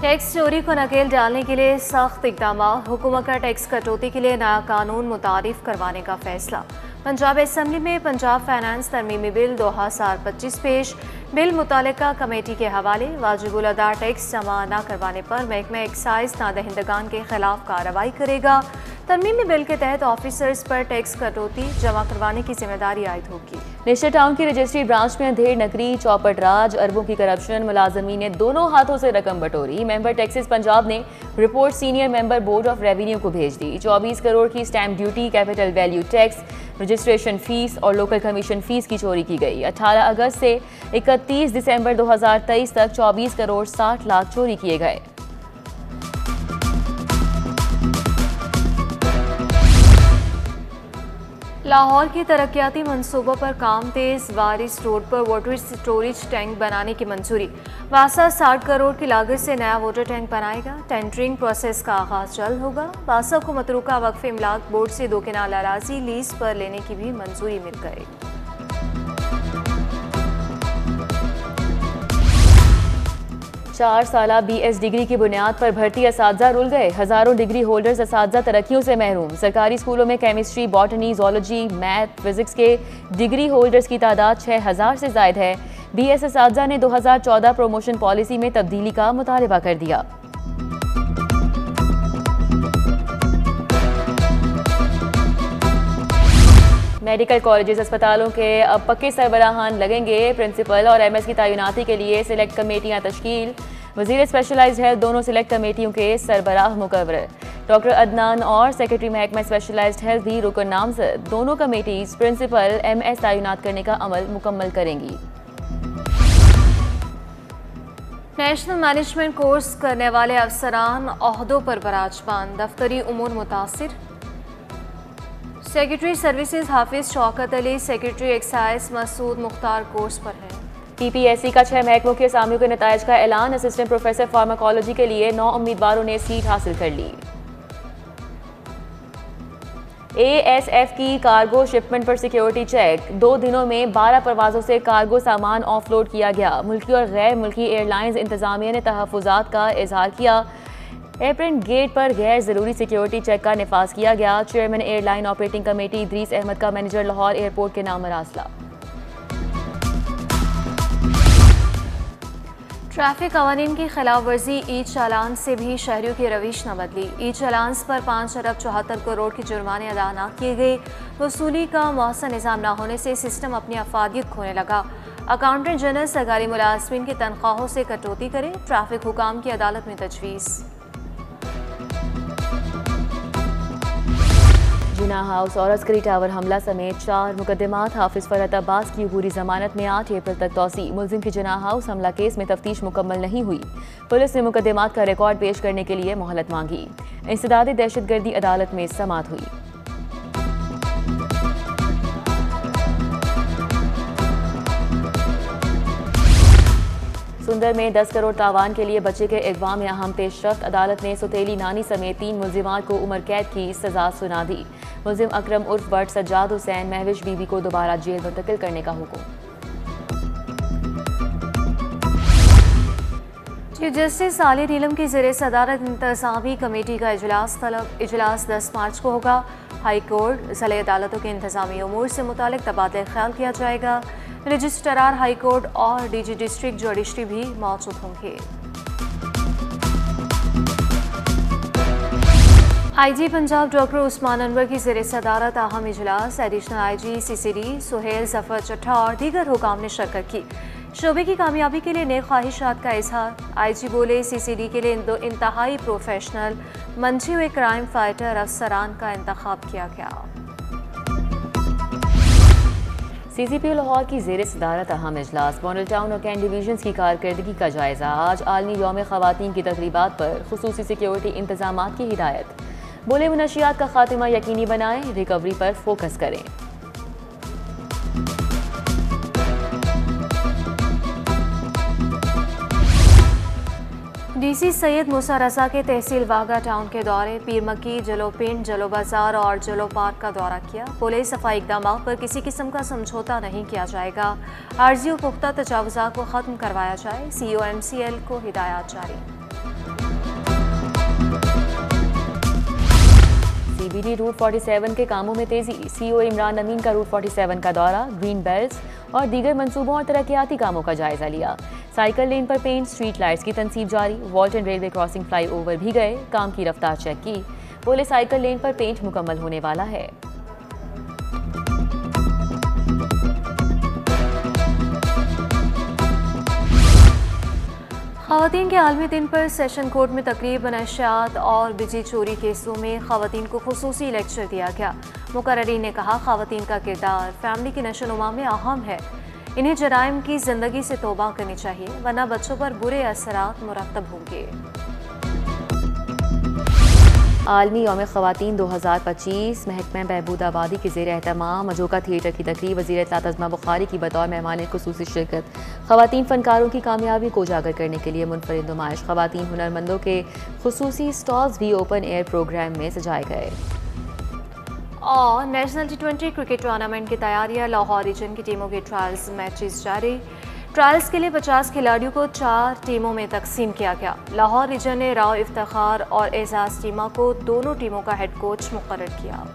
Tax चोरी को नकेल डालने के लिए सख्त इकदाम। हुकूमत का टैक्स कटौती के लिए नया कानून मुतारिफ करवाने का फैसला। पंजाब असम्बली में पंजाब फाइनेंस तरमीमी बिल 2025 पेश। बिल मुतल्लिका कमेटी के हवाले। वाजिबुल अदा टैक्स जमा न करवाने पर महकमा एक्साइज नादहिंदगान के खिलाफ कार्रवाई करेगा। तरमीमी बिल के तहत ऑफिसर्स पर टैक्स कटौती जमा करवाने की जिम्मेदारी आयद होगी। नेशनल टाउन की रजिस्ट्री ब्रांच में अंधेर नकरी, चौपट राज, अरबों की करप्शन, मुलाजमीन ने दोनों हाथों से रकम बटोरी। मेंबर टैक्सेस पंजाब ने report senior member board of revenue को भेज दी। 24 करोड़ की stamp duty, capital value tax, registration fees और लोकल कमीशन फीस की चोरी की गई। 18 अगस्त से 31 दिसंबर 2023 तक 24 करोड़ 60 लाख चोरी किए गए। लाहौर की तरक्याती मंसूबों पर काम तेज। वारिस रोड पर वाटर स्टोरेज टैंक बनाने की मंजूरी। वासा 60 करोड़ की लागत से नया वाटर टैंक बनाएगा। टेंडरिंग प्रोसेस का आगाज जल्द होगा। वासा को मतरूका वक्फ इमलाक बोर्ड से 2 केनाल अराजी लीज पर लेने की भी मंजूरी मिल गई। 4 साला BS डिग्री की बुनियाद पर भर्ती असातिज़ा रुल गए। हज़ारों डिग्री होल्डर्स असातिज़ा तरक्कियों से महरूम। सरकारी स्कूलों में chemistry, botany, zoology, math, physics के डिग्री होल्डर्स की तादाद 6000 से ज़ायद है। BS असातिज़ा ने 2014 प्रमोशन पॉलिसी में तब्दीली का मुतालबा कर दिया। मेडिकल कॉलेजेस अस्पतालों के अब पक्के सरबराहान लगेंगे। प्रिंसिपल और MS की तैनाती के लिए सिलेक्ट कमेटियां तश्कील। वजीर स्पेशलाइज्ड हेल्थ दोनों सिलेक्ट कमेटियों के सरबराह मुकर्रर। डॉक्टर अदनान और सेक्रेटरी महकमा स्पेशलाइज्ड हेल्थ भी रुकन नामजद। दोनों कमेटीज प्रिंसिपल MS तैनात करने का अमल मुकम्मल करेंगी। नेशनल मैनेजमेंट कोर्स करने वाले अफसरान ओहदों पर बराजमान। दफ्तरी उमूर मुतासिर। Secretary services Hafiz Shaukat Ali, secretary excise Masood Mukhtar course पर हैं। PPSC का 6 महकमों के असामियों के नताइज का ऐलान। असिस्टेंट प्रोफेसर फार्माकोलॉजी के लिए 9 उम्मीदवारों ने सीट हासिल कर ली। ASF की कार्गो शिपमेंट पर सिक्योरिटी चेक। 2 दिनों में 12 परवाजों से कार्गो सामान ऑफलोड किया गया। मुल्की और गैर मुल्की एयरलाइंस इंतजामिया ने तहफ़्फ़ुज़ात का इजहार किया। एयरपोर्ट गेट पर गैर ज़रूरी सिक्योरिटी चेक का निफाज किया गया। Chairman airline operating committee Idrees Ahmad का मैनेजर लाहौर एयरपोर्ट के नाम मरासला। ट्रैफिक कवानीन की खिलाफ वर्जी। ई चालान से भी शहरियों की रविश न बदली। ई चालान पर 5 अरब 74 करोड़ के जुर्माने अदा न किए गए। वसूली का मौसम निज़ाम न होने से सिस्टम अपनी अफादियत खोने लगा। अकाउंटेंट जनरल सरकारी मुलाजमीन की तनख्वाहों से कटौती करे। ट्रैफिक हुकाम की अदालत में तजवीज़। जिना हाउस और अस्करी टावर हमला समेत 4 मुकदमात। हाफिज फरहत अब्बास की अबूरी जमानत में 8 अप्रैल तक तौसी। मुलजिम की जिना हाउस हमला केस में तफ्तीश मुकम्मल नहीं हुई। पुलिस ने मुकदमात का रिकॉर्ड पेश करने के लिए मोहलत मांगी। इंसदादी दहशतगर्दी अदालत में समाअत हुई। सुंदर में 10 करोड़ तावान के लिए बच्चे के अगवा में अहम पेशरफ्त। अदालत ने सौतेली नानी समेत 3 मुलजिमात को उम्र कैद की सजा सुना दी। मुलजिम अकरम उर्फ बट सज्जाद हुसैन महविश बीबी को दोबारा जेल मुंतकिल करने का हुक्म। चीफ जस्टिस आली नीलम की ज़ेरे सदारत इंतज़ामी कमेटी का इजलास तलब। इजलास 10 मार्च को होगा। हाई कोर्ट ज़िले अदालतों के इंतज़ामी उमूर से मुतालिक तबादला ख्याल किया जाएगा। रजिस्ट्रार हाई कोर्ट और DG डिस्ट्रिक्ट जुडिशरी भी मौजूद होंगे। IG पंजाब डॉक्टर उस्मान अनवर की ज़ेरे सदारत अहम इजलास। Additional IG CCD Suhail Zafar Chattha और दीगर हुकाम ने शिरकत की। शोबे की कामयाबी के लिए नेक ख्वाहिशात का इजहार। IG बोले CCD के लिए इंतहाई प्रोफेशनल मंझे हुए क्राइम फाइटर अफसरान का इंतखाब किया गया। CCPO लाहौर की ज़ेरे सदारत अहम इजलास। मॉडल टाउन और कैंट डिवीजन्स की कारकर्दगी का जायजा। आज आलमी यौम ख़वातीन की तकरीबात पर खुसूसी सिक्योरिटी इंतजामात की हिदायत। बोले मुनशियात का खात्मा यकीनी बनाएं, रिकवरी पर फोकस करें। DC सैयद मूसा रजा के तहसील वाघा टाउन के दौरे। पीर मक्की, जलो पिंड, जलो बाजार और जलो पार्क का दौरा किया। बोले सफाई इकदाम पर किसी किस्म का समझौता नहीं किया जाएगा। आर्जी और पुख्ता तजावुज़ात को ख़त्म करवाया जाए। CO MCL को हिदायत जारी। CBD रूट 47 के कामों में तेजी। CEO इमरान अमीन का रूट 47 का दौरा, ग्रीन बेल्ट्स और दीगर मंसूबों और तरक्याती कामों का जायजा लिया। साइकिल लेन पर पेंट, स्ट्रीट लाइट्स की तनसीब जारी। वॉल्टन रेलवे क्रॉसिंग फ्लाईओवर भी गए, काम की रफ्तार चेक की। बोले साइकिल लेन पर पेंट मुकम्मल होने वाला है। ख़वातीन के आलमी दिन पर सेशन कोर्ट में तकरीब, नशियात और बिजली चोरी केसों में ख़वातीन को खुसूसी लेक्चर दिया गया। मुकर्रीन ने कहा, ख़वातीन का किरदार फैमिली की नशोनुमा में अहम है। इन्हें जराइम की ज़िंदगी से तौबा करनी चाहिए, वरना बच्चों पर बुरे असरात मुरतब होंगे। आलमी यौम ख़वातीन 2025 महकमा बहबूद आबादी के ज़ेर एहतमाम मजोका थिएटर की तकरीब, वज़ीर इत्तलात अज़मा बुखारी की बतौर मेहमान खुसूसी शिरकत। ख़वातीन फ़नकारों की कामयाबी को उजागर करने के लिए मुनफरिद नुमाइश, ख़वातीन हुनरमंदों के खुसूसी स्टॉल्स भी ओपन एयर प्रोग्राम में सजाए गए। और नेशनल T20 क्रिकेट टूर्नामेंट की तैयारियां, लाहौर रीजन की टीमों के ट्रायल्स मैचेस जारी। ट्रायल्स के लिए 50 खिलाड़ियों को 4 टीमों में तकसीम किया गया। लाहौर रीजन ने राव इफ्तिखार और एजाज टीमा को दोनों टीमों का हेड कोच मुकर्रर किया।